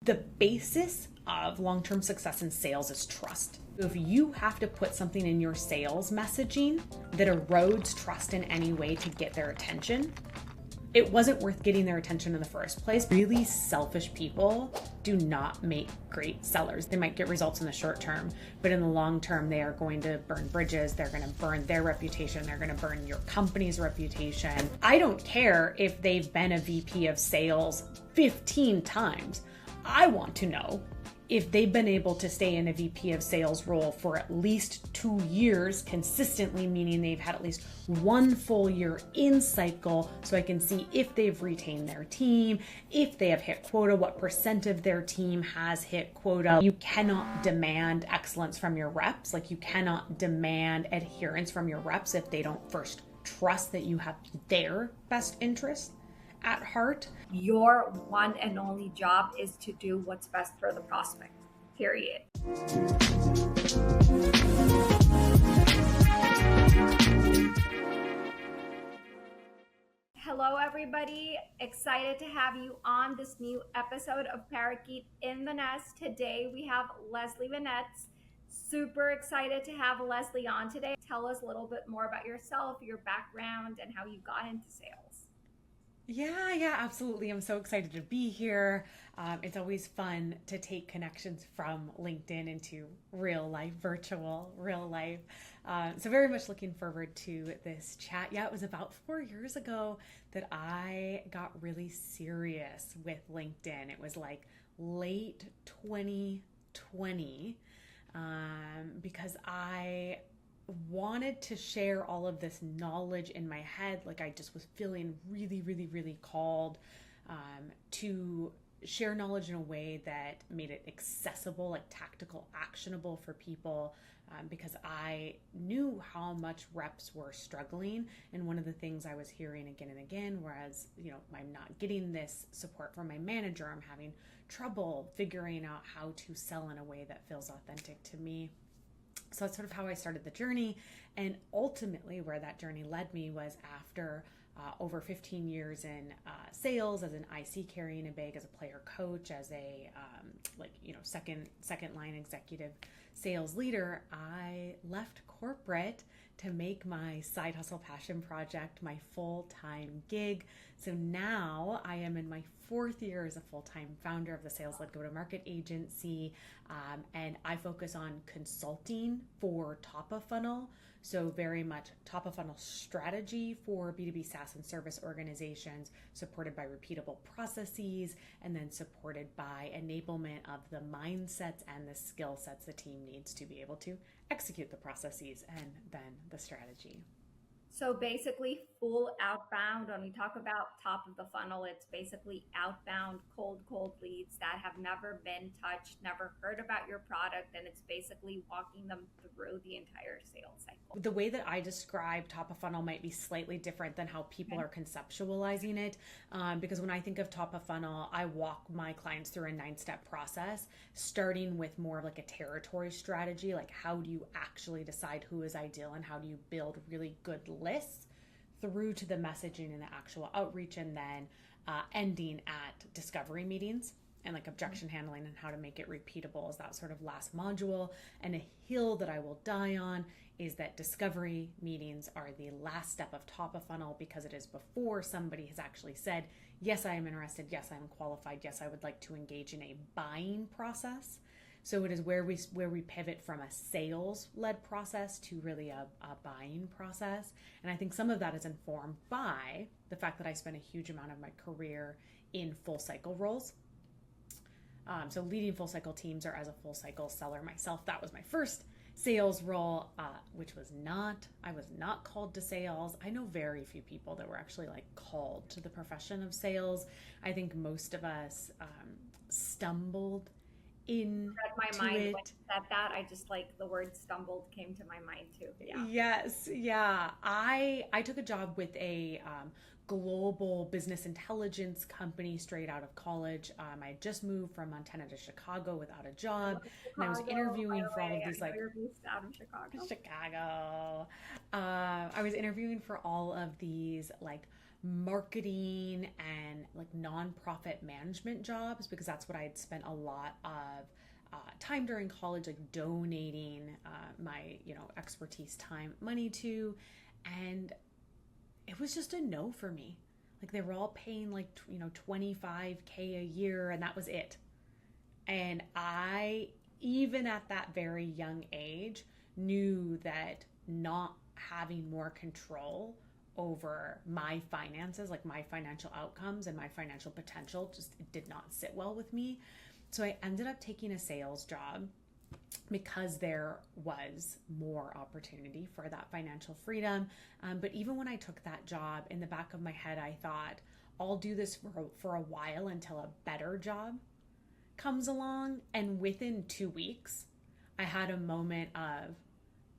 The basis of long-term success in sales is trust. If you have to put something in your sales messaging that erodes trust in any way to get their attention, it wasn't worth getting their attention in the first place. Really selfish people do not make great sellers. They might get results in the short term, but in the long term, they are going to burn bridges. They're going to burn their reputation. They're going to burn your company's reputation. I don't care if they've been a VP of sales 15 times. I want to know if they've been able to stay in a VP of sales role for at least 2 years consistently, meaning they've had at least 1 full year in cycle, so I can see if they've retained their team, if they have hit quota, what % of their team has hit quota. You cannot demand excellence from your reps. Like, you cannot demand adherence from your reps if they don't first trust that you have their best interest at heart. Your one and only job is to do what's best for the prospect, period. Hello, everybody. Excited to have you on this new episode of Parakeet in the Nest. Today, we have Leslie Venetz. Super excited to have Leslie on today. Tell us a little bit more about yourself, your background, and how you got into sales. Yeah, absolutely. I'm so excited to be here. It's always fun to take connections from LinkedIn into real life, virtual, real life. So very much looking forward to this chat. Yeah, it was about 4 years ago that I got really serious with LinkedIn. It was like late 2020 because I wanted to share all of this knowledge in my head. Like, I just was feeling really called to share knowledge in a way that made it accessible, like tactical, actionable for people, because I knew how much reps were struggling. And one of the things I was hearing again and again was, I'm not getting this support from my manager. I'm having trouble figuring out how to sell in a way that feels authentic to me. So that's sort of how I started the journey. And ultimately where that journey led me was after over 15 years in sales, as an IC carrying a bag, as a player coach, as a second line executive sales leader, I left corporate to make my side hustle passion project my full-time gig. So now I am in my 4th year as a full-time founder of the Sales-Led Go-to-Market Agency, and I focus on consulting for top of funnel. So very much top of funnel strategy for B2B SaaS and service organizations, supported by repeatable processes, and then supported by enablement of the mindsets and the skill sets the team needs to be able to execute the processes and then the strategy. So basically full outbound. When we talk about top of the funnel, it's basically outbound cold leads that have never been touched, never heard about your product, and it's basically walking them through the entire sales cycle. The way that I describe top of funnel might be slightly different than how people are conceptualizing it, because when I think of top of funnel, I walk my clients through a 9-step process, starting with more of like a territory strategy, like how do you actually decide who is ideal and how do you build really good lists, through to the messaging and the actual outreach, and then ending at discovery meetings and like objection handling and how to make it repeatable is that sort of last module. And a hill that I will die on is that discovery meetings are the last step of top of funnel, because it is before somebody has actually said, yes, I am interested, yes, I am qualified, yes, I would like to engage in a buying process. So it is where we pivot from a sales-led process to really a buying process. And I think some of that is informed by the fact that I spent a huge amount of my career in full cycle roles. So leading full cycle teams, or as a full cycle seller myself. That was my first sales role, which I was not called to sales. I know very few people that were actually like called to the profession of sales. I think most of us stumbled in my mind when you said that. I just like the word stumbled came to my mind too. Yes. I took a job with a global business intelligence company straight out of college. I had just moved from Montana to Chicago without a job, and I was interviewing for all of these you're based out of Chicago. I was interviewing for all of these like marketing and like nonprofit management jobs, because that's what I had spent a lot of time during college, like donating my, expertise, time, money to. And it was just a no for me. Like they were all paying like, 25K a year, and that was it. And I, even at that very young age, knew that not having more control over my finances, like my financial outcomes and my financial potential, just it did not sit well with me. So I ended up taking a sales job because there was more opportunity for that financial freedom. But even when I took that job, in the back of my head, I thought, I'll do this for a while until a better job comes along. And within 2 weeks, I had a moment of,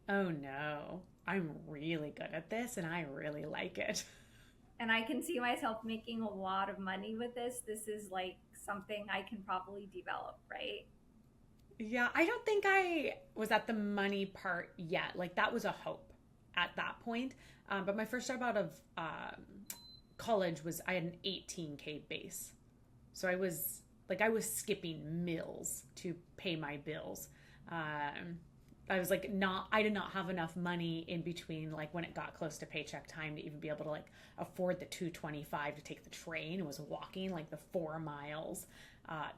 oh no, I'm really good at this and I really like it. And I can see myself making a lot of money with this. This is like something I can probably develop, right? Yeah, I don't think I was at the money part yet. Like that was a hope at that point. But my first job out of college was I had an 18K base. So I was skipping meals to pay my bills. I was like I did not have enough money in between, like when it got close to paycheck time, to even be able to like afford the 225 to take the train. It was walking like the 4 miles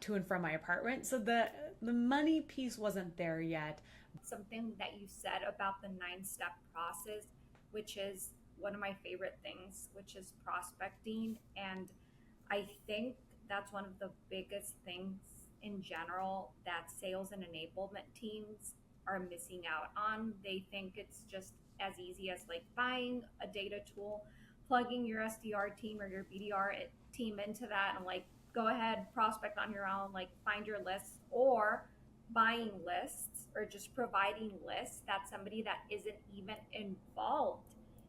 to and from my apartment. So the money piece wasn't there yet. Something that you said about the 9-step process, which is one of my favorite things, which is prospecting. And I think that's one of the biggest things in general that sales and enablement teams are missing out on. They think it's just as easy as like buying a data tool, plugging your SDR team or your BDR team into that, and like go ahead, prospect on your own, like find your lists, or buying lists or just providing lists that somebody that isn't even involved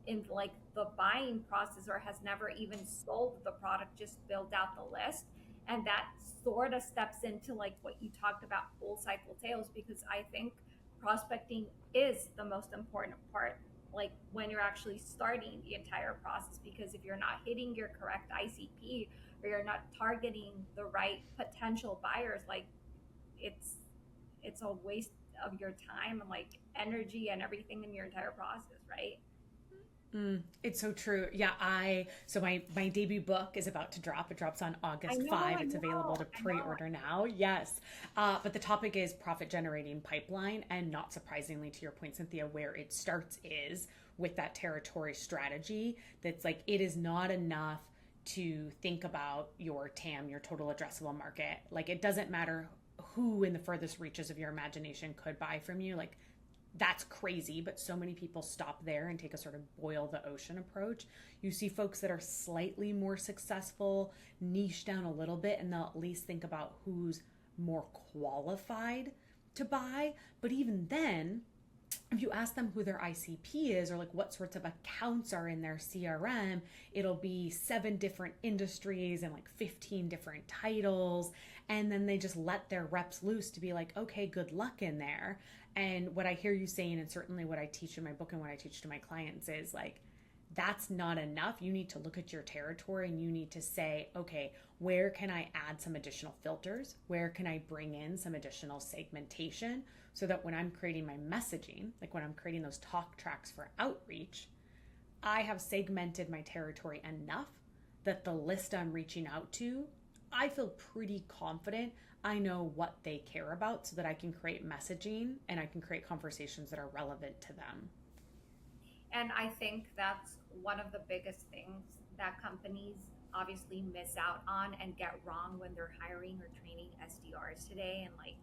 in like the buying process or has never even sold the product just build out the list. And that sort of steps into like what you talked about, full cycle sales, because I think prospecting is the most important part, like when you're actually starting the entire process, because if you're not hitting your correct ICP or you're not targeting the right potential buyers, like it's a waste of your time and like energy and everything in your entire process, right? It's so true. Yeah, so my debut book is about to drop. It drops on August 5. It's available to pre-order now. Yes. But the topic is profit generating pipeline. And not surprisingly, to your point, Cynthia, where it starts is with that territory strategy. That's like, it is not enough to think about your TAM, your total addressable market. Like, it doesn't matter who in the furthest reaches of your imagination could buy from you. Like, that's crazy, but so many people stop there and take a sort of boil the ocean approach. You see folks that are slightly more successful niche down a little bit, and they'll at least think about who's more qualified to buy. But even then, if you ask them who their ICP is, or like what sorts of accounts are in their CRM, it'll be 7 different industries and like 15 different titles. And then they just let their reps loose to be like, okay, good luck in there. And what I hear you saying, and certainly what I teach in my book and what I teach to my clients, is like, that's not enough. You need to look at your territory and you need to say, okay, where can I add some additional filters? Where can I bring in some additional segmentation so that when I'm creating my messaging, like when I'm creating those talk tracks for outreach, I have segmented my territory enough that the list I'm reaching out to, I feel pretty confident I know what they care about, so that I can create messaging and I can create conversations that are relevant to them. And I think that's one of the biggest things that companies obviously miss out on and get wrong when they're hiring or training SDRs today. And like,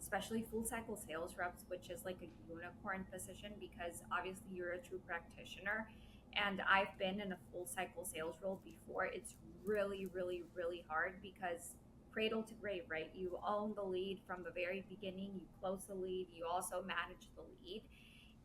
especially full cycle sales reps, which is like a unicorn position, because obviously you're a true practitioner. And I've been in a full cycle sales role before. It's really, really, really hard, because cradle to grave, right? You own the lead from the very beginning, you close the lead, you also manage the lead.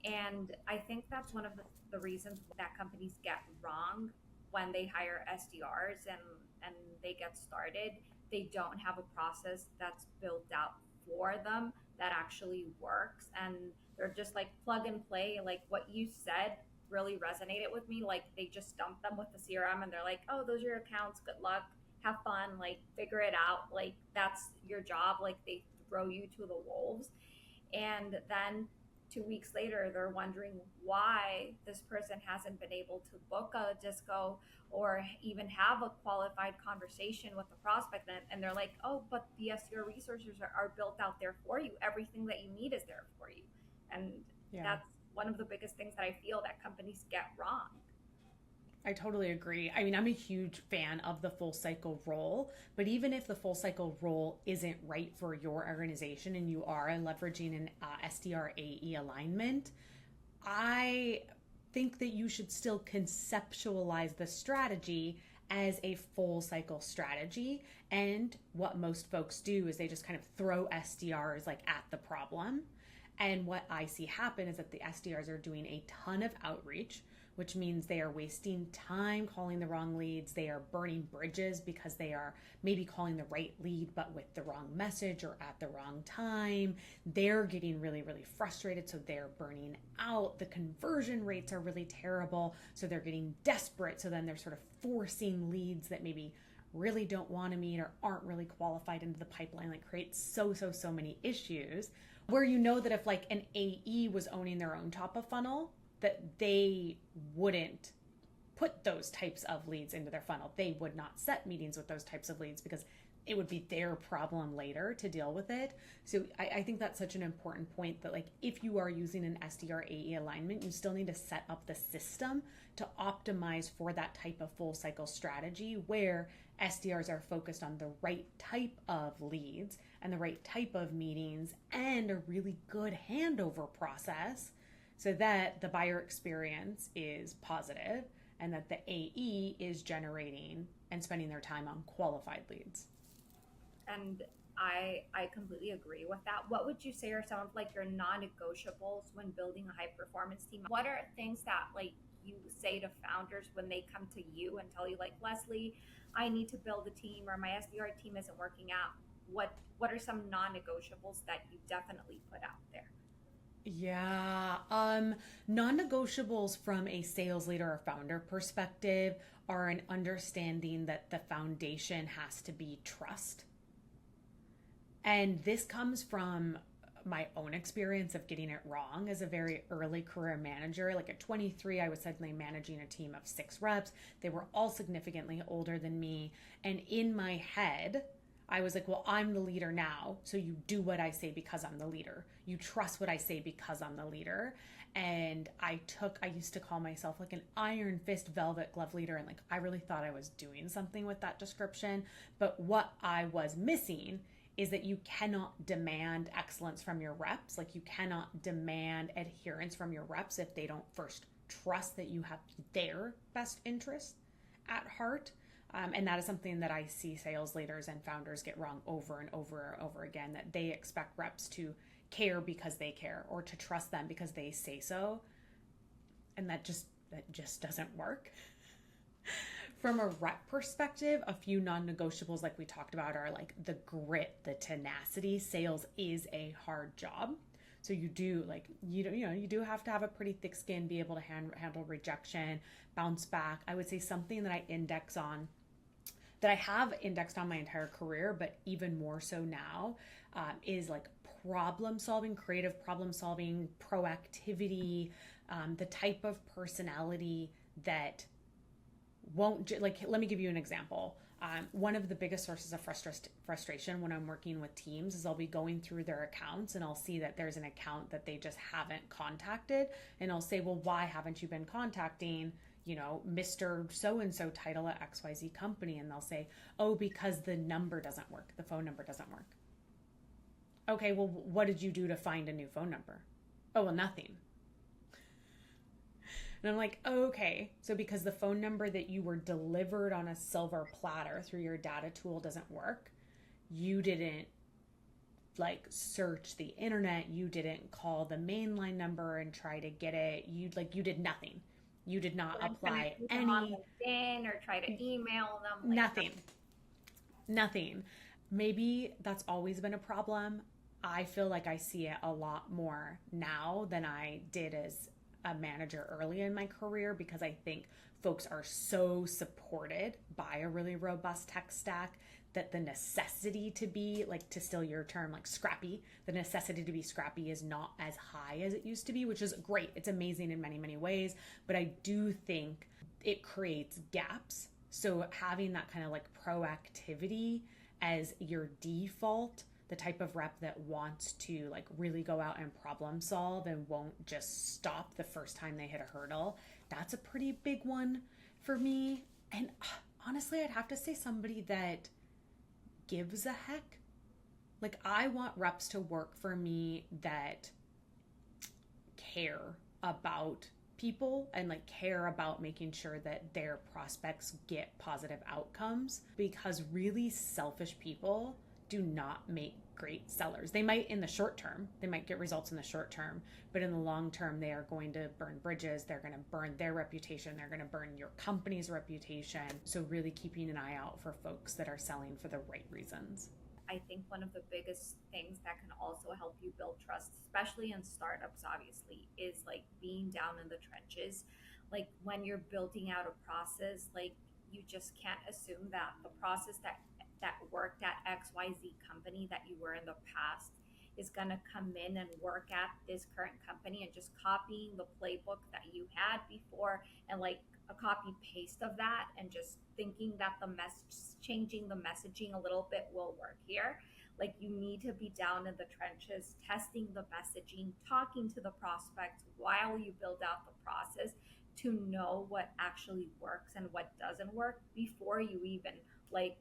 And I think that's one of the reasons that companies get wrong when they hire SDRs and they get started. They don't have a process that's built out for them that actually works. And they're just like plug and play, like what you said. really resonated with me. Like they just dump them with the CRM and they're like, oh, those are your accounts. Good luck. Have fun. Like figure it out. Like that's your job. Like they throw you to the wolves. And then 2 weeks later, they're wondering why this person hasn't been able to book a disco or even have a qualified conversation with the prospect. And they're like, oh, but the SDR resources are built out there for you. Everything that you need is there for you. And that's one of the biggest things that I feel that companies get wrong. I totally agree. I mean, I'm a huge fan of the full cycle role, but even if the full cycle role isn't right for your organization and you are leveraging an SDR AE alignment, I think that you should still conceptualize the strategy as a full cycle strategy. And what most folks do is they just kind of throw SDRs like at the problem. And what I see happen is that the SDRs are doing a ton of outreach, which means they are wasting time calling the wrong leads. They are burning bridges because they are maybe calling the right lead, but with the wrong message or at the wrong time. They're getting really, really frustrated. So they're burning out. The conversion rates are really terrible. So they're getting desperate. So then they're sort of forcing leads that maybe really don't want to meet or aren't really qualified into the pipeline. Like creates so many issues where you know that if like an AE was owning their own top of funnel, that they wouldn't put those types of leads into their funnel. They would not set meetings with those types of leads because it would be their problem later to deal with it. So I think that's such an important point that like if you are using an SDR AE alignment, you still need to set up the system to optimize for that type of full cycle strategy where SDRs are focused on the right type of leads and the right type of meetings and a really good handover process so that the buyer experience is positive and that the AE is generating and spending their time on qualified leads. And I completely agree with that. What would you say are some of like your non-negotiables when building a high performance team? What are things that like you say to founders when they come to you and tell you like, Leslie, I need to build a team or my SDR team isn't working out? What are some non-negotiables that you definitely put out there? Yeah. Non-negotiables from a sales leader or founder perspective are an understanding that the foundation has to be trust. And this comes from my own experience of getting it wrong as a very early career manager. Like at 23, I was suddenly managing a team of 6 reps. They were all significantly older than me. And in my head, I was like, well, I'm the leader now. So you do what I say because I'm the leader. You trust what I say because I'm the leader. And I used to call myself like an iron fist velvet glove leader. And like, I really thought I was doing something with that description. But what I was missing is that you cannot demand excellence from your reps. Like you cannot demand adherence from your reps if they don't first trust that you have their best interest at heart. And that is something that I see sales leaders and founders get wrong over and over and over again, that they expect reps to care because they care or to trust them because they say so. And that just doesn't work. From a rep perspective, a few non-negotiables like we talked about are like the grit, the tenacity. Sales is a hard job. So you do have to have a pretty thick skin, be able to handle rejection, bounce back. I would say something that I index on, that I have indexed on my entire career, but even more so now, is like problem solving, creative problem solving, proactivity, the type of personality that won't, like, let me give you an example. One of the biggest sources of frustration when I'm working with teams is I'll be going through their accounts and I'll see that there's an account that they just haven't contacted. And I'll say, well, why haven't you been contacting, Mr. So-and-so title at XYZ company? And they'll say, oh, because the number doesn't work. The phone number doesn't work. Okay, well, what did you do to find a new phone number? Oh, well, nothing. And I'm like, okay, so because the phone number that you were delivered on a silver platter through your data tool doesn't work, you didn't like search the internet, you didn't call the mainline number and try to get it, you did nothing. You did not apply any on LinkedIn or try to email them. Nothing. Maybe that's always been a problem. I feel like I see it a lot more now than I did as a manager early in my career because I think folks are so supported by a really robust tech stack that the necessity to be, like, to steal your term, like scrappy, the necessity to be scrappy is not as high as it used to be, which is great. It's amazing in many, many ways. But I do think it creates gaps. So having that kind of like proactivity as your default, the type of rep that wants to like really go out and problem solve and won't just stop the first time they hit a hurdle, that's a pretty big one for me. And honestly, I'd have to say somebody that gives a heck. Like, I want reps to work for me that care about people and like care about making sure that their prospects get positive outcomes, because really selfish people do not make great sellers. They might in the short term, they might get results in the short term, but in the long term, they are going to burn bridges. They're going to burn their reputation. They're going to burn your company's reputation. So really keeping an eye out for folks that are selling for the right reasons. I think one of the biggest things that can also help you build trust, especially in startups, obviously, is like being down in the trenches. Like when you're building out a process, like you just can't assume that the process that worked at XYZ company that you were in the past is going to come in and work at this current company, and just copying the playbook that you had before and like a copy paste of that and just thinking that the message, changing the messaging a little bit will work here. Like you need to be down in the trenches, testing the messaging, talking to the prospects while you build out the process to know what actually works and what doesn't work before you even like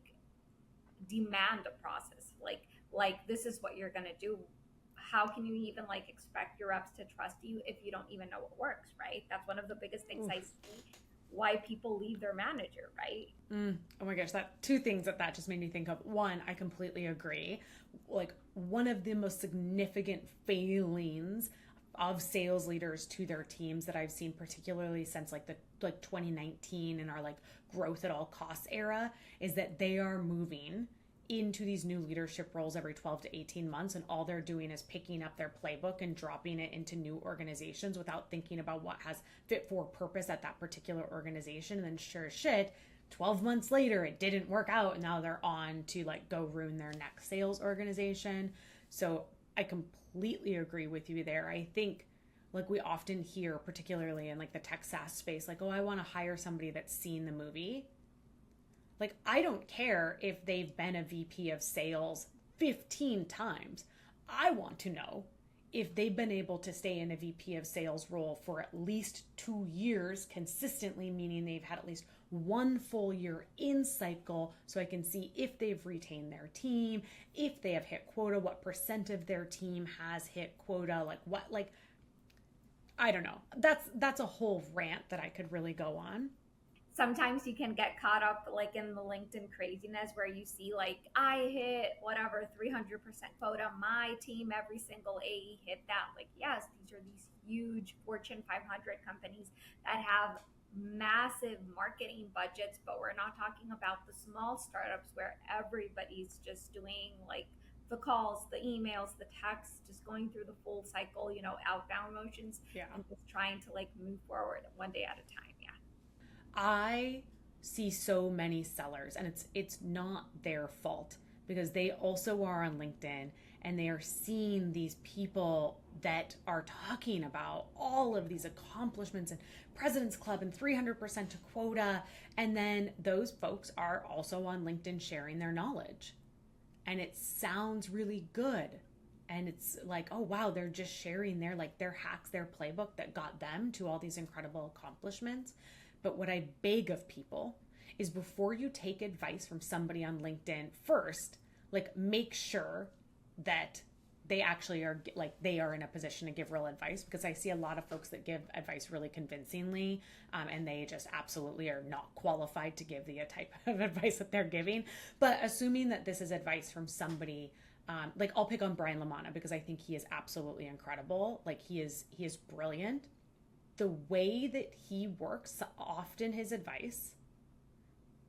demand a process. Like this is what you're going to do. How can you even like expect your reps to trust you if you don't even know what works, right? That's one of the biggest things I see why people leave their manager, right? Oh my gosh, that two things that just made me think of. One, I completely agree. Like one of the most significant failings of sales leaders to their teams that I've seen, particularly since like 2019 and our like growth at all costs era, is that they are moving into these new leadership roles every 12 to 18 months, and all they're doing is picking up their playbook and dropping it into new organizations without thinking about what has fit for purpose at that particular organization. And then sure as shit, 12 months later it didn't work out, and now they're on to like go ruin their next sales organization. So I completely agree with you there. I think like we often hear, particularly in like the tech SaaS space, like, oh, I want to hire somebody that's seen the movie. Like, I don't care if they've been a VP of sales 15 times. I want to know if they've been able to stay in a VP of sales role for at least 2 years consistently, meaning they've had at least one full year in cycle, so I can see if they've retained their team, if they have hit quota, what percent of their team has hit quota, like what, like, I don't know. That's a whole rant that I could really go on. Sometimes you can get caught up like in the LinkedIn craziness where you see like I hit whatever 300% quota, my team, every single AE hit that. Like, yes, these are these huge Fortune 500 companies that have massive marketing budgets, but we're not talking about the small startups where everybody's just doing like the calls, the emails, the texts, just going through the full cycle, you know, outbound motions, and just trying to like move forward one day at a time. Yeah. I see so many sellers, and it's not their fault, because they also are on LinkedIn and they are seeing these people that are talking about all of these accomplishments and President's Club and 300% to quota. And then those folks are also on LinkedIn sharing their knowledge. And it sounds really good. And it's like, oh, wow, they're just sharing their hacks, their playbook that got them to all these incredible accomplishments. But what I beg of people is, before you take advice from somebody on LinkedIn, first, like, make sure that they actually are, like, they are in a position to give real advice, because I see a lot of folks that give advice really convincingly, and they just absolutely are not qualified to give the type of advice that they're giving. But assuming that this is advice from somebody, like, I'll pick on Brian LaManna because I think he is absolutely incredible. Like, he is brilliant. The way that he works, often his advice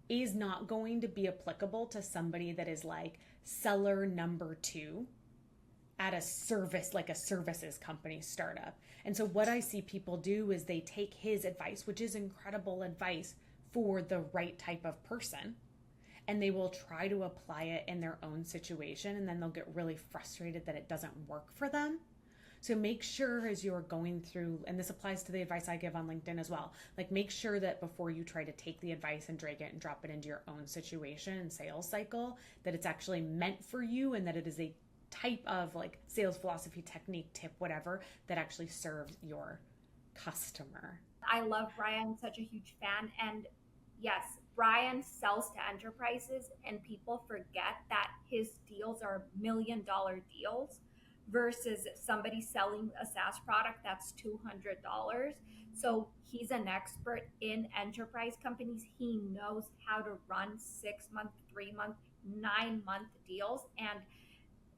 is not going to be applicable to somebody that is like seller number 2 at a service, like a services company startup. And so what I see people do is they take his advice, which is incredible advice for the right type of person, and they will try to apply it in their own situation, and then they'll get really frustrated that it doesn't work for them. So make sure as you're going through, and this applies to the advice I give on LinkedIn as well, like make sure that before you try to take the advice and drag it and drop it into your own situation and sales cycle, that it's actually meant for you and that it is a type of like sales philosophy, technique, tip, whatever, that actually serves your customer. I love Brian, such a huge fan. And yes, Brian sells to enterprises, and people forget that his deals are $1 million deals versus somebody selling a SaaS product that's $200. So he's an expert in enterprise companies. He knows how to run 6-month, 3-month, 9-month deals. And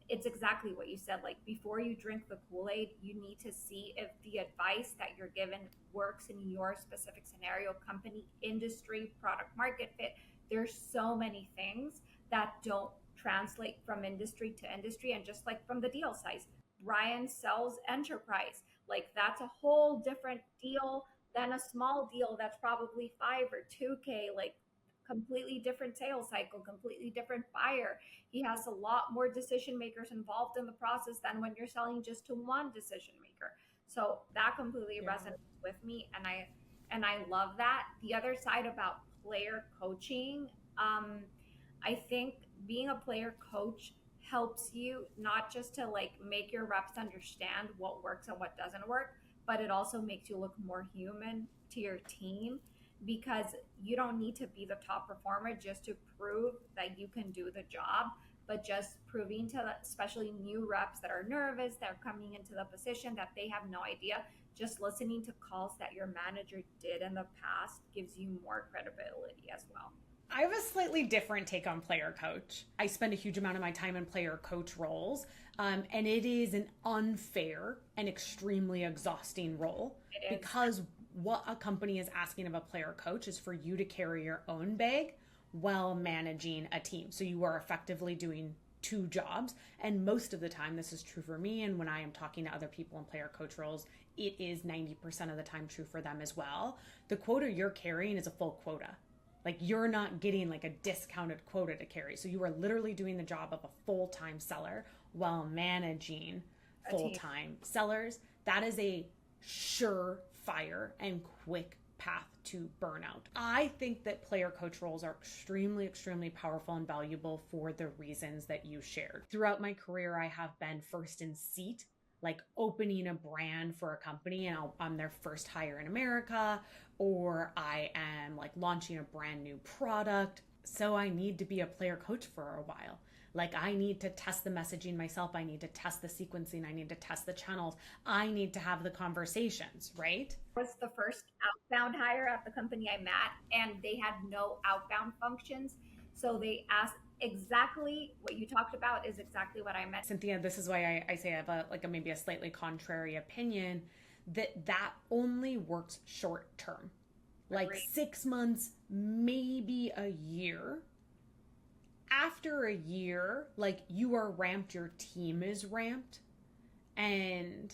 it's exactly what you said. Like before you drink the Kool-Aid, you need to see if the advice that you're given works in your specific scenario, company, industry, product market fit. There's so many things that don't translate from industry to industry. And just like from the deal size, Brian sells enterprise. Like that's a whole different deal than a small deal that's probably 5 or 2K, like completely different sales cycle, completely different buyer. He has a lot more decision makers involved in the process than when you're selling just to one decision maker. So that completely resonates with me, and I love that. The other side about player coaching, I think being a player coach helps you not just to like make your reps understand what works and what doesn't work, but it also makes you look more human to your team, because you don't need to be the top performer just to prove that you can do the job, but just proving to especially new reps that are nervous, that are coming into the position, that they have no idea. Just listening to calls that your manager did in the past gives you more credibility as well. I have a slightly different take on player coach. I spend a huge amount of my time in player coach roles, and it is an unfair and extremely exhausting role because what a company is asking of a player coach is for you to carry your own bag while managing a team. So you are effectively doing 2 jobs. And most of the time, this is true for me. And when I am talking to other people in player coach roles, it is 90% of the time true for them as well. The quota you're carrying is a full quota. Like you're not getting like a discounted quota to carry. So you are literally doing the job of a full-time seller while managing full-time sellers. That is a surefire and quick path to burnout. I think that player coach roles are extremely, extremely powerful and valuable for the reasons that you shared. Throughout my career, I have been first in seat, like opening a brand for a company and I'm their first hire in America, or I am like launching a brand new product. So I need to be a player coach for a while. Like I need to test the messaging myself. I need to test the sequencing. I need to test the channels. I need to have the conversations, right? I was the first outbound hire at the company I'm at, and they had no outbound functions. So they asked exactly what you talked about is exactly what I meant. Cynthia, this is why I say I have maybe a slightly contrary opinion that only works short term. Like Agreed. 6 months, maybe a year. After a year, like you are ramped, your team is ramped, and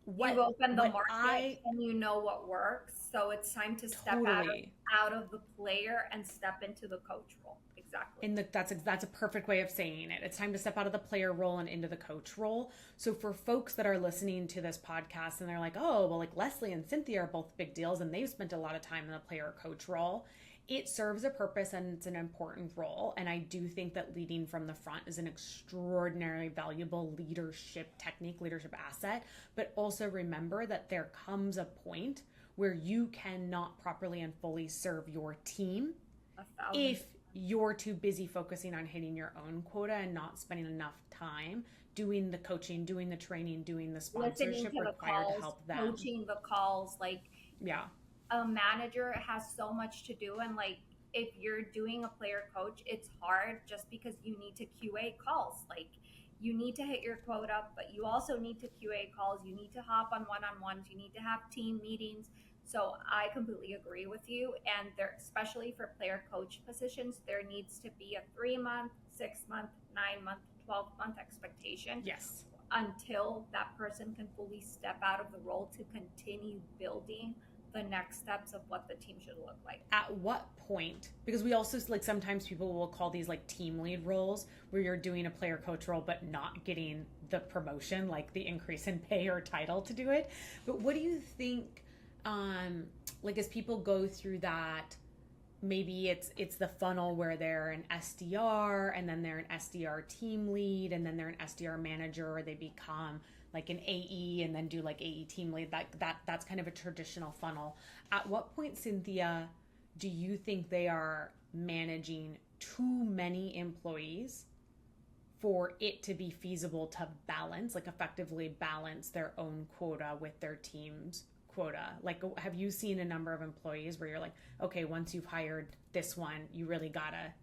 you've opened the market and you know what works. So it's time to step out of the player and step into the coach role. Exactly. And that's a perfect way of saying it. It's time to step out of the player role and into the coach role. So for folks that are listening to this podcast and they're like, oh, well, like Leslie and Cynthia are both big deals and they've spent a lot of time in the player coach role. It serves a purpose and it's an important role. And I do think that leading from the front is an extraordinarily valuable leadership technique, leadership asset. But also remember that there comes a point where you cannot properly and fully serve your team if you're too busy focusing on hitting your own quota and not spending enough time doing the coaching, doing the training, doing the sponsorship required to help them. Coaching the calls, like yeah. A manager has so much to do, and like if you're doing a player coach, it's hard just because you need to QA calls. Like you need to hit your quota, but you also need to QA calls. You need to hop on one-on-ones. You need to have team meetings. So I completely agree with you. And there, especially for player coach positions, there needs to be a 3-month, 6-month, 9-month, 12-month expectation. Yes. Until that person can fully step out of the role to continue building the next steps of what the team should look like. At what point, because we also, like, sometimes people will call these like team lead roles where you're doing a player coach role but not getting the promotion, like the increase in pay or title to do it. But what do you think, like, as people go through that, maybe it's the funnel where they're an SDR and then they're an SDR team lead and then they're an SDR manager, or they become like an AE and then do like AE team lead. That's kind of a traditional funnel. At what point, Cynthia, do you think they are managing too many employees for it to be feasible to balance, like effectively balance their own quota with their team's quota? Like, have you seen a number of employees where you're like, okay, once you've hired this one, you really gotta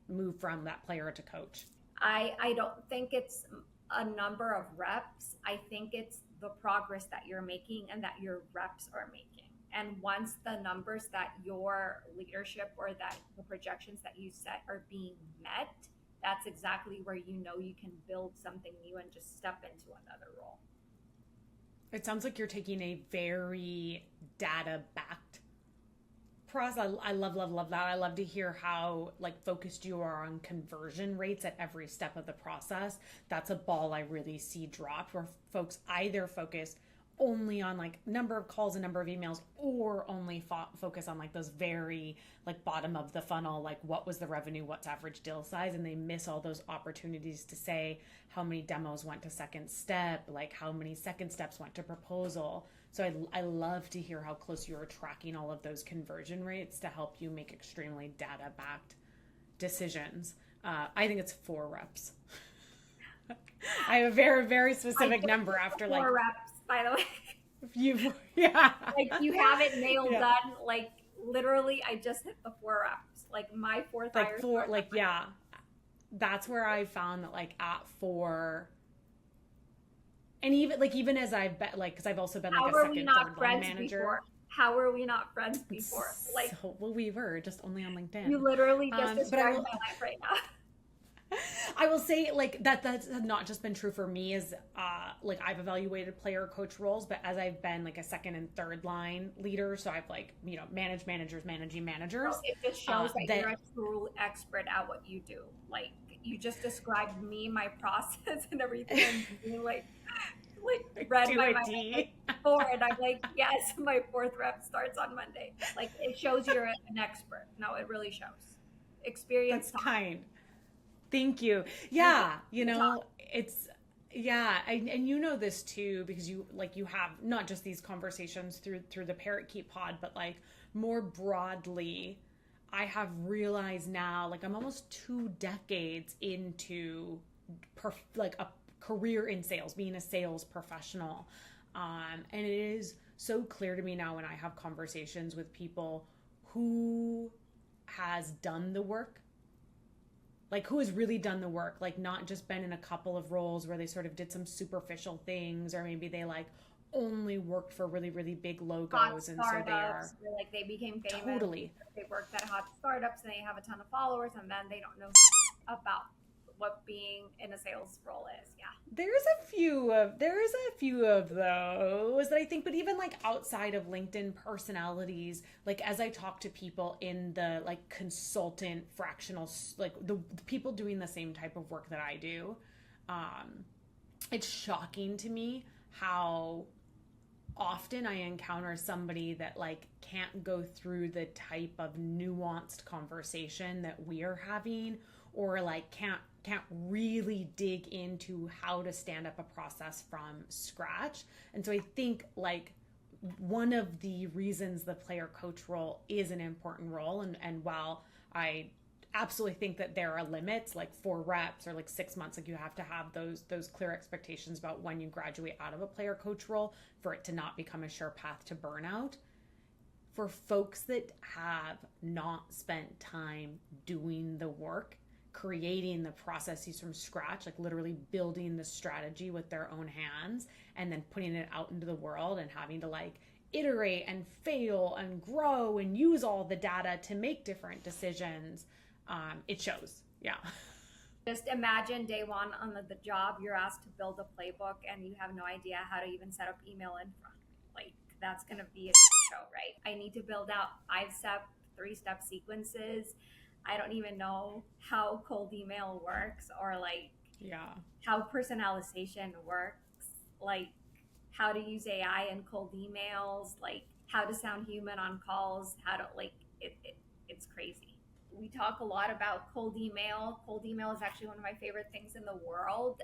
move from that player to coach? I don't think it's a number of reps. I think it's the progress that you're making and that your reps are making. And once the numbers that your leadership or that the projections that you set are being met, that's exactly where you know you can build something new and just step into another role. It sounds like you're taking a very data-backed process. I love that. I love to hear how like focused you are on conversion rates at every step of the process. That's a ball I really see dropped, where folks either focus only on like number of calls and number of emails, or only focus on like those very like bottom of the funnel, like what was the revenue, what's average deal size, and they miss all those opportunities to say how many demos went to second step, like how many second steps went to proposal. So I love to hear how close you are tracking all of those conversion rates to help you make extremely data-backed decisions. I think it's 4 reps. I have a very, very specific number after like 4 reps, by the way. Yeah. Like you have it nailed done. Like literally, I just hit the 4 reps. Like my 4th hire. Like 4, like yeah. That's where I found that like at 4. And even as I've been, like, because I've also been like a second, third line manager. Before? How were we not friends before? Like, so, well, we were just only on LinkedIn. You literally just described my life right now. I will say like that's not just been true for me as like I've evaluated player coach roles, but as I've been like a second and third line leader, so I've like, you know, managed managers managing managers. It just shows that you're a true expert at what you do. Like you just described me, my process and everything, and being like read my mind before, and I'm like, yes, my 4th rep starts on Monday. Like it shows you're an expert. No, it really shows. Experience. That's kind. Thank you. Yeah, you know, it's and you know this too, because you have not just these conversations through the Parakeet pod, but like more broadly, I have realized now, like I'm almost 2 decades into like a career in sales, being a sales professional, and it is so clear to me now when I have conversations with people who has done the work. Like who has really done the work, like not just been in a couple of roles where they sort of did some superficial things, or maybe they like only worked for really, really big logos. And so they are like they became famous. Totally. They worked at hot startups and they have a ton of followers, and then they don't know about what being in a sales role is. Yeah. There's a few of those that I think, but even like outside of LinkedIn personalities, like as I talk to people in the like consultant fractional, like the people doing the same type of work that I do, it's shocking to me how often I encounter somebody that like can't go through the type of nuanced conversation that we are having, or like can't really dig into how to stand up a process from scratch. And so I think like one of the reasons the player coach role is an important role, and while I absolutely think that there are limits, like 4 reps or like 6 months, like you have to have those clear expectations about when you graduate out of a player coach role for it to not become a sure path to burnout. For folks that have not spent time doing the work, creating the processes from scratch, like literally building the strategy with their own hands and then putting it out into the world and having to like iterate and fail and grow and use all the data to make different decisions, it shows. Yeah. Just imagine day one on the job, you're asked to build a playbook and you have no idea how to even set up email in front. Like, that's going to be a show, right? I need to build out 5-step, 3-step sequences. I don't even know how cold email works, or like how personalization works, like how to use AI in cold emails, like how to sound human on calls, how to like it's crazy. We talk a lot about cold email. Cold email is actually one of my favorite things in the world.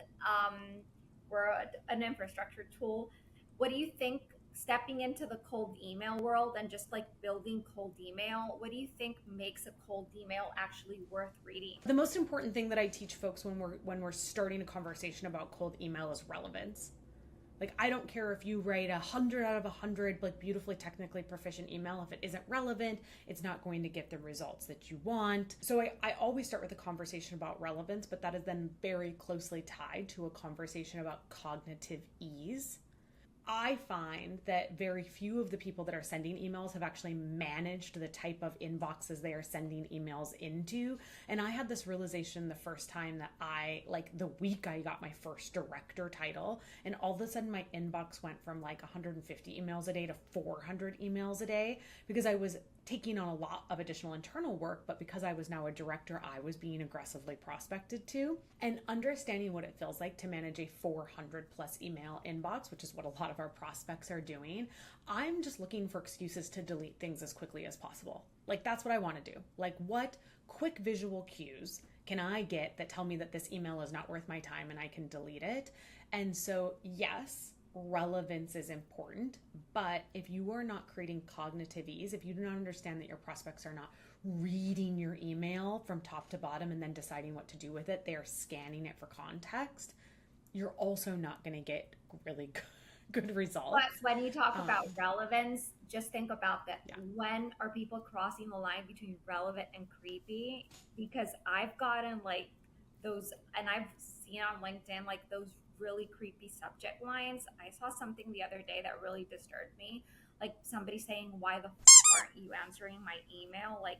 We're an infrastructure tool. What do you think, stepping into the cold email world and just like building cold email, what do you think makes a cold email actually worth reading? The most important thing that I teach folks when we're starting a conversation about cold email is relevance. Like, I don't care if you write 100 out of 100, like, beautifully technically proficient email. If it isn't relevant, it's not going to get the results that you want. So I always start with a conversation about relevance, but that is then very closely tied to a conversation about cognitive ease. I find that very few of the people that are sending emails have actually managed the type of inboxes they are sending emails into. And I had this realization the first time that the week I got my first director title, and all of a sudden my inbox went from like 150 emails a day to 400 emails a day, because I was taking on a lot of additional internal work, but because I was now a director, I was being aggressively prospected to. And understanding what it feels like to manage a 400 plus email inbox, which is what a lot of our prospects are doing, I'm just looking for excuses to delete things as quickly as possible. Like, that's what I want to do. Like, what quick visual cues can I get that tell me that this email is not worth my time and I can delete it? And so, yes, relevance is important, but if you are not creating cognitive ease, if you do not understand that your prospects are not reading your email from top to bottom and then deciding what to do with it, they are scanning it for context, you're also not going to get really good results. But when you talk about relevance, just think about that. Yeah. When are people crossing the line between relevant and creepy? Because I've gotten like those, and I've seen on LinkedIn, like those really creepy subject lines. I saw something the other day that really disturbed me. Like somebody saying, why the aren't you answering my email? Like,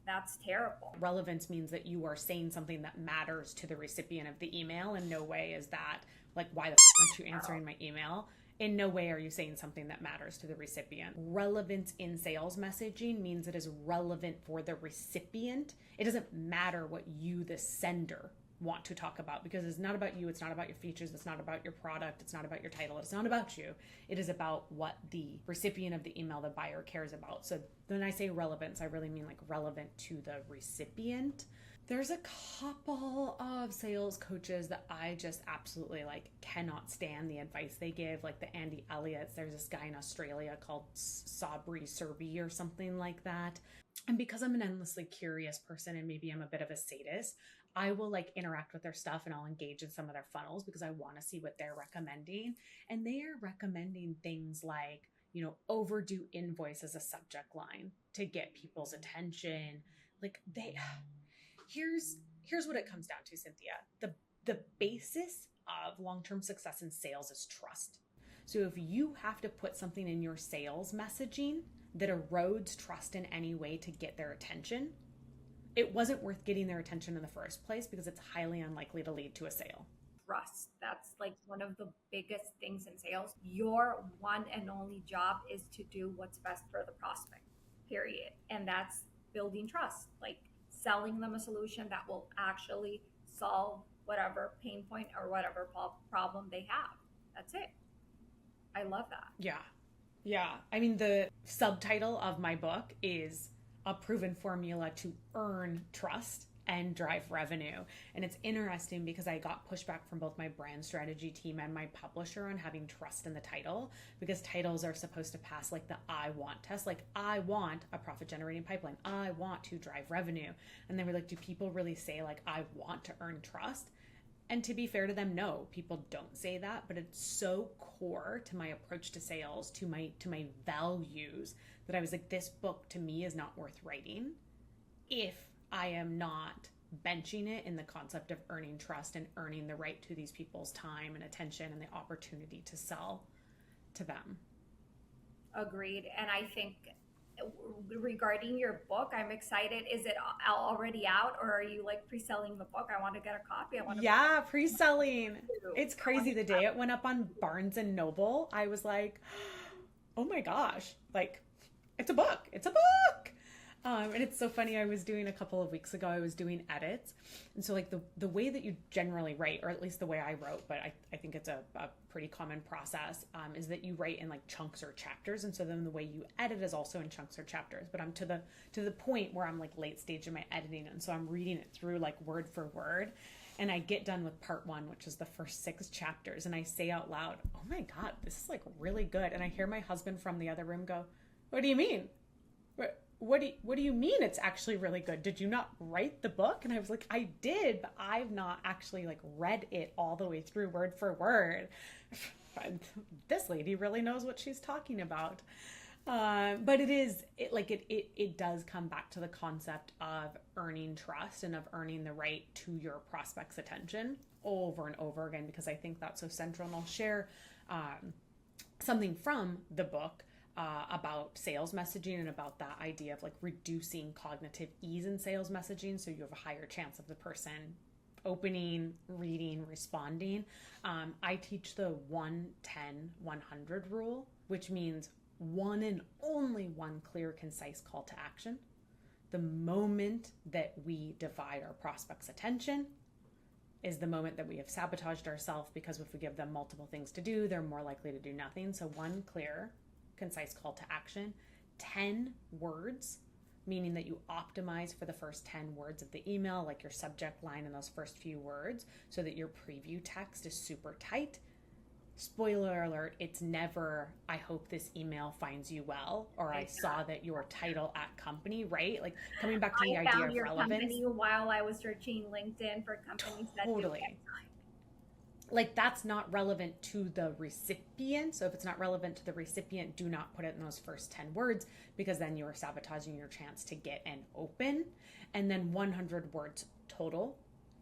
that's terrible. Relevance means that you are saying something that matters to the recipient of the email. In no way is that like, why the aren't you answering my email? In no way are you saying something that matters to the recipient. Relevance in sales messaging means it is relevant for the recipient. It doesn't matter what you, the sender, want to talk about, because it's not about you, it's not about your features, it's not about your product, it's not about your title, it's not about you. It is about what the recipient of the email, the buyer, cares about. So when I say relevance, I really mean like relevant to the recipient. There's a couple of sales coaches that I just absolutely like cannot stand the advice they give, like the Andy Elliott's. There's this guy in Australia called Sabri Surbi or something like that. And because I'm an endlessly curious person and maybe I'm a bit of a sadist, I will like interact with their stuff and I'll engage in some of their funnels because I want to see what they're recommending. And they are recommending things like, overdue invoice as a subject line to get people's attention. Like here's what it comes down to, Cynthia. The basis of long-term success in sales is trust. So if you have to put something in your sales messaging that erodes trust in any way to get their attention, it wasn't worth getting their attention in the first place, because it's highly unlikely to lead to a sale. Trust. That's like one of the biggest things in sales. Your one and only job is to do what's best for the prospect, period. And that's building trust, like selling them a solution that will actually solve whatever pain point or whatever problem they have. That's it. I love that. Yeah. I mean, the subtitle of my book is A Proven Formula to Earn Trust and Drive Revenue. And it's interesting because I got pushback from both my brand strategy team and my publisher on having trust in the title, because titles are supposed to pass like the I want test. Like, I want a profit generating pipeline. I want to drive revenue. And they were like, do people really say like, I want to earn trust? And to be fair to them, no, people don't say that, but it's so core to my approach to sales, to my values, that I was like, this book to me is not worth writing if I am not benching it in the concept of earning trust and earning the right to these people's time and attention and the opportunity to sell to them. Agreed. And I think regarding your book. I'm excited. Is it already out, or are you like pre-selling the book? I want to get a copy. I want to. Yeah, pre-selling. It's crazy. The day it went up on Barnes and Noble, I was like, oh my gosh, like it's a book. It's a book. And it's so funny. I was doing a couple of weeks ago, I was doing edits. And so like the way that you generally write, or at least the way I wrote, but I think it's a pretty common process, is that you write in like chunks or chapters. And so then the way you edit is also in chunks or chapters. But I'm to the point where I'm like late stage in my editing. And so I'm reading it through like word for word. And I get done with part 1, which is the first 6 chapters. And I say out loud, oh my God, this is like really good. And I hear my husband from the other room go, what do you mean? What do you mean it's actually really good? Did you not write the book? And I was like, I did, but I've not actually like read it all the way through word for word. This lady really knows what she's talking about. But it does come back to the concept of earning trust and of earning the right to your prospect's attention over and over again, because I think that's so central. And I'll share something from the book about sales messaging and about that idea of like reducing cognitive ease in sales messaging, so you have a higher chance of the person opening, reading, responding. I teach the 1-10-100 rule, which means one and only one clear, concise call to action. The moment that we divide our prospect's attention is the moment that we have sabotaged ourselves, because if we give them multiple things to do, they're more likely to do nothing. So one clear, concise call to action, 10 words, meaning that you optimize for the first 10 words of the email, like your subject line and those first few words, so that your preview text is super tight. Spoiler alert, it's never, I hope this email finds you well, or I saw that your title at company, right? Like coming back to the idea of relevance. Company while I was searching LinkedIn for companies that totally. Like that's not relevant to the recipient. So if it's not relevant to the recipient, do not put it in those first 10 words, because then you are sabotaging your chance to get an open. And then 100 words total.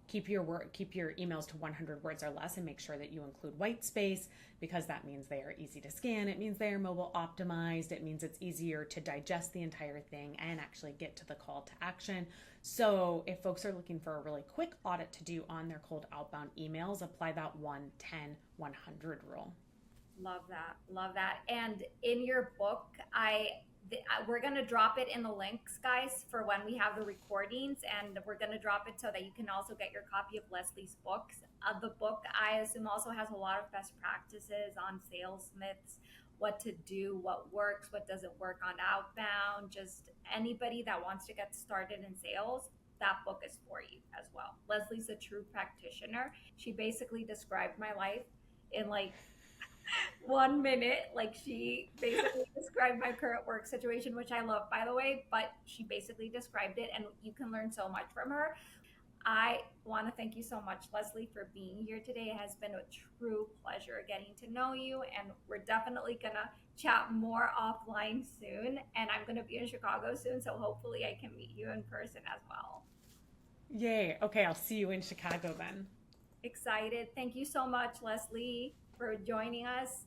Keep your emails to 100 words or less, and make sure that you include white space, because that means they are easy to scan. It means they are mobile optimized. It means it's easier to digest the entire thing and actually get to the call to action. So if folks are looking for a really quick audit to do on their cold outbound emails, apply that 1-10-100 rule. Love that. And in your book, we're going to drop it in the links, guys, for when we have the recordings, and we're going to drop it so that you can also get your copy of Leslie's books. The book, I assume, also has a lot of best practices on sales myths, what to do, what works, what doesn't work on outbound. Just anybody that wants to get started in sales, that book is for you as well. Leslie's a true practitioner. She basically described my life in like 1 minute. Like she basically described my current work situation, which I love, by the way, but she basically described it, and you can learn so much from her. I want to thank you so much, Leslie, for being here today. It has been a true pleasure getting to know you, and we're definitely going to chat more offline soon. And I'm going to be in Chicago soon, so hopefully I can meet you in person as well. Yay. Okay, I'll see you in Chicago then. Excited. Thank you so much, Leslie, for joining us.